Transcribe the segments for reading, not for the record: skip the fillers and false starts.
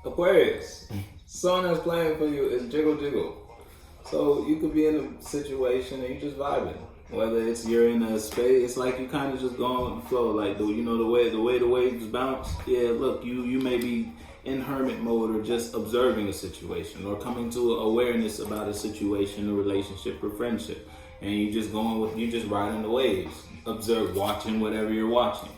Aquarius, sun that's playing for you is jiggle jiggle. So you could be in a situation and you just vibing. Whether it's you're in a space, it's like you kind of just going with the flow. Like the way the waves bounce. Yeah, look, you may be in hermit mode or just observing a situation or coming to awareness about a situation, a relationship, or friendship, and you just riding the waves, watching whatever you're watching.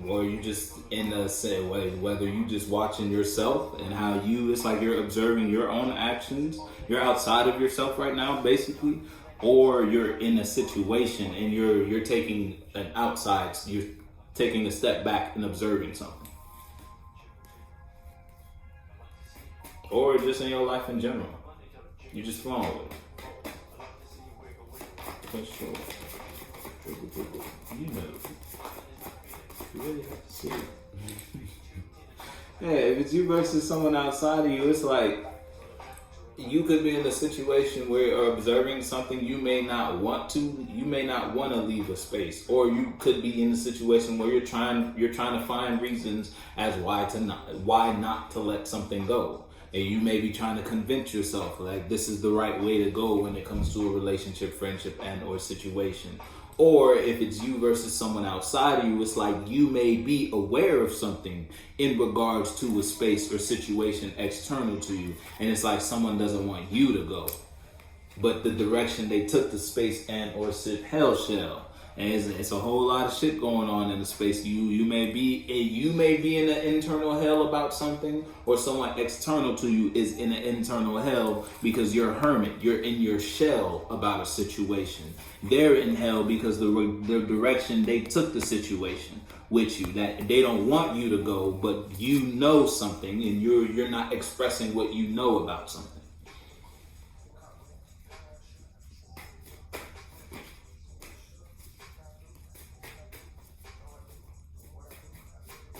Or you just in a say whether you just watching yourself and how it's like you're observing your own actions, you're outside of yourself right now basically, or you're in a situation and you're taking you're taking a step back and observing something, or just in your life in general, you just flowing with it. For sure. You know. Really have to see. Yeah, if it's you versus someone outside of you, it's like you could be in a situation where you're observing something you may not want to leave a space, or you could be in a situation where you're trying to find reasons as why not to let something go. And you may be trying to convince yourself like this is the right way to go when it comes to a relationship, friendship, and or situation. Or if it's you versus someone outside of you, it's like you may be aware of something in regards to a space or situation external to you. And it's like someone doesn't want you to go. But the direction they took the space and or hell shell. And it's a whole lot of shit going on in the space. You may be in an internal hell about something, or someone external to you is in an internal hell because you're a hermit. You're in your shell about a situation. They're in hell because the direction they took the situation with you, that they don't want you to go, but you know something and you're not expressing what you know about something.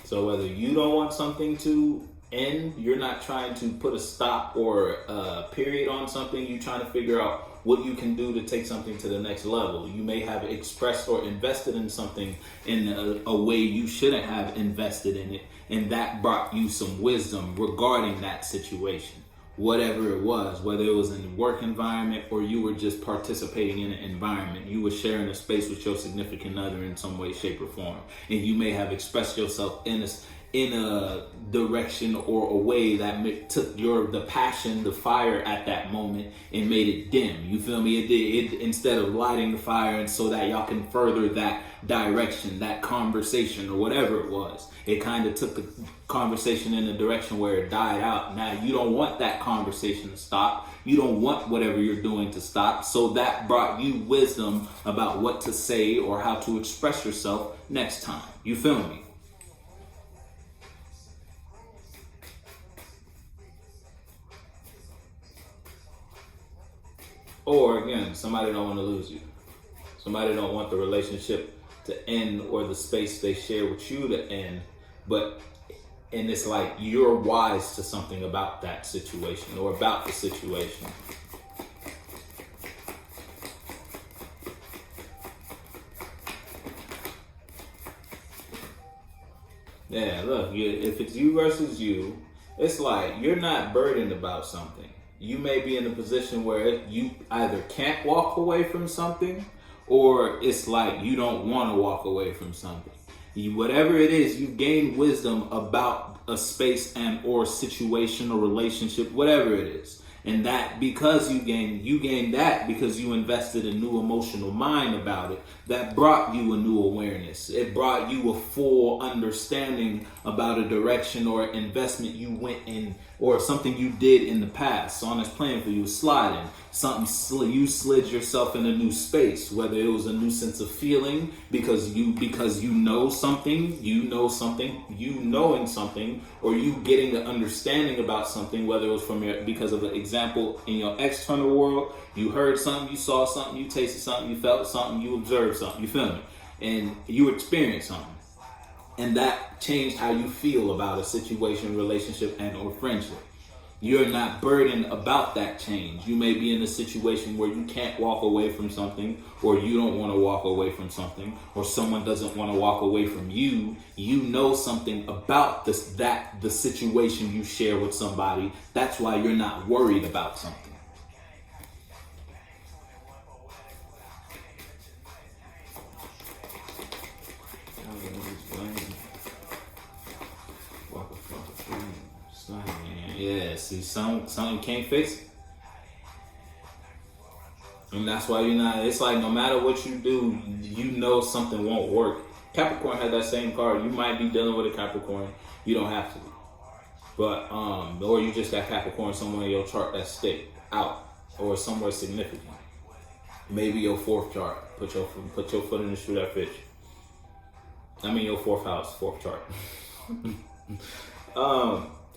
So whether you don't want something to end, you're not trying to put a stop or a period on something. You're trying to figure out what you can do to take something to the next level. You may have expressed or invested in something in a way you shouldn't have invested in it, and that brought you some wisdom regarding that situation. Whatever it was, whether it was in a work environment or you were just participating in an environment, you were sharing a space with your significant other in some way, shape, or form, and you may have expressed yourself in a direction or a way that took the passion, the fire at that moment, and made it dim. You feel me? It instead of lighting the fire, and so that y'all can further that direction, that conversation, or whatever it was. It kind of took the conversation in a direction where it died out. Now you don't want that conversation to stop. You don't want whatever you're doing to stop. So that brought you wisdom about what to say or how to express yourself next time. You feel me? Or again, somebody don't want to lose you. Somebody don't want the relationship to end or the space they share with you to end. And it's like you're wise to something about that situation or about the situation. Yeah, look, if it's you versus you, it's like you're not burdened about something. You may be in a position where you either can't walk away from something, or it's like you don't want to walk away from something. Whatever it is, you gain wisdom about a space and or situation or relationship, whatever it is. And that because you gain that because you invested a new emotional mind about it, that brought you a new awareness. It brought you a full understanding about a direction or investment you went in or something you did in the past. So on this plan for you sliding, you slid yourself in a new space, whether it was a new sense of feeling because you know something, you knowing something, or you getting the understanding about something, whether it was because of an example in your external world, you heard something, you saw something, you tasted something, you felt something, you observed something, you feel me? And you experienced something. And that changed how you feel about a situation, relationship, and or friendship. You're not burdened about that change. You may be in a situation where you can't walk away from something, or you don't want to walk away from something, or someone doesn't want to walk away from you. You know something about the situation you share with somebody. That's why you're not worried about something. Yeah, see, something can't fix it. And that's why you're not, it's like no matter what you do, you know something won't work. Capricorn has that same card. You might be dealing with a Capricorn. You don't have to be. But, or you just got Capricorn somewhere in your chart that's stick out or somewhere significant. Maybe your fourth chart. Put your foot in the shoe that fits you. I mean your fourth house, fourth chart.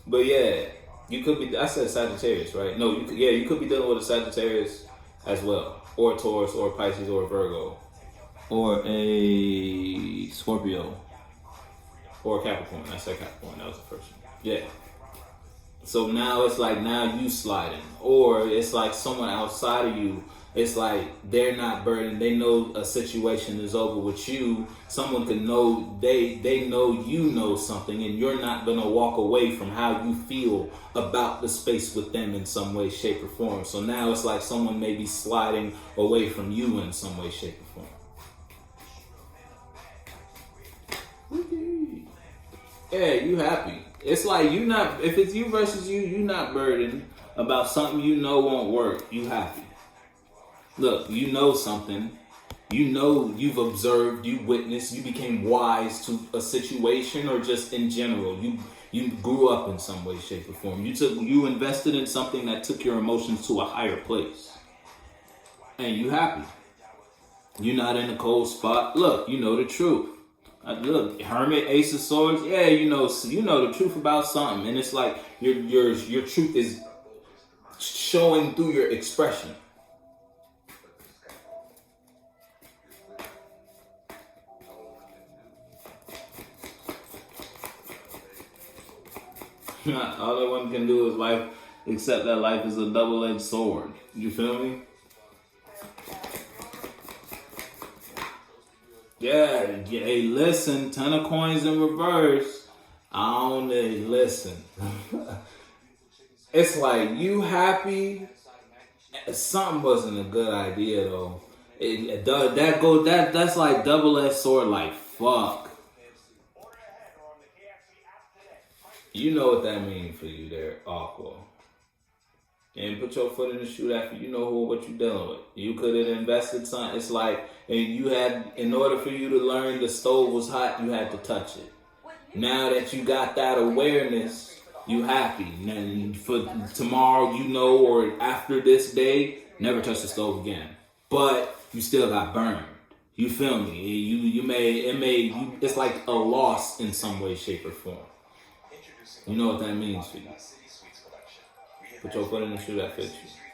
But yeah, you could be, I said Sagittarius, right? No, you could be dealing with a Sagittarius as well, or a Taurus, or a Pisces, or a Virgo, or a Scorpio, or a Capricorn. I said Capricorn, that was the first one. Yeah. So now it's like, now you sliding, or it's like someone outside of you. It's like they're not burdened. They know a situation is over with you. Someone can know, they know you know something, and you're not going to walk away from how you feel about the space with them in some way, shape, or form. So now it's like someone may be sliding away from you in some way, shape, or form. Yeah, you happy. It's like you not, if it's you versus you, you not burdened about something you know won't work. You happy. Look, you know something. You know you've observed, you witnessed, you became wise to a situation, or just in general. You grew up in some way, shape, or form. You invested in something that took your emotions to a higher place. And you happy. You're not in a cold spot. Look, you know the truth. Look, Hermit, Ace of Swords. Yeah, you know the truth about something, and it's like your truth is showing through your expression. All that one can do is life, except that life is a double-edged sword. You feel me? Yeah, hey, listen, 10 of coins in reverse. I don't listen. It's like, you happy? Something wasn't a good idea though. That's like double-edged sword, like fuck. You know what that means for you there, Aqua. And put your foot in the shoe after you know what you're dealing with. You could have invested something. It's like, and you had, in order for you to learn the stove was hot, you had to touch it. Now that you got that awareness, you happy. And for tomorrow, you know, or after this day, never touch the stove again. But you still got burned. You feel me? It's like a loss in some way, shape, or form. You know what that means for you. Put your foot in the shoe that fits you.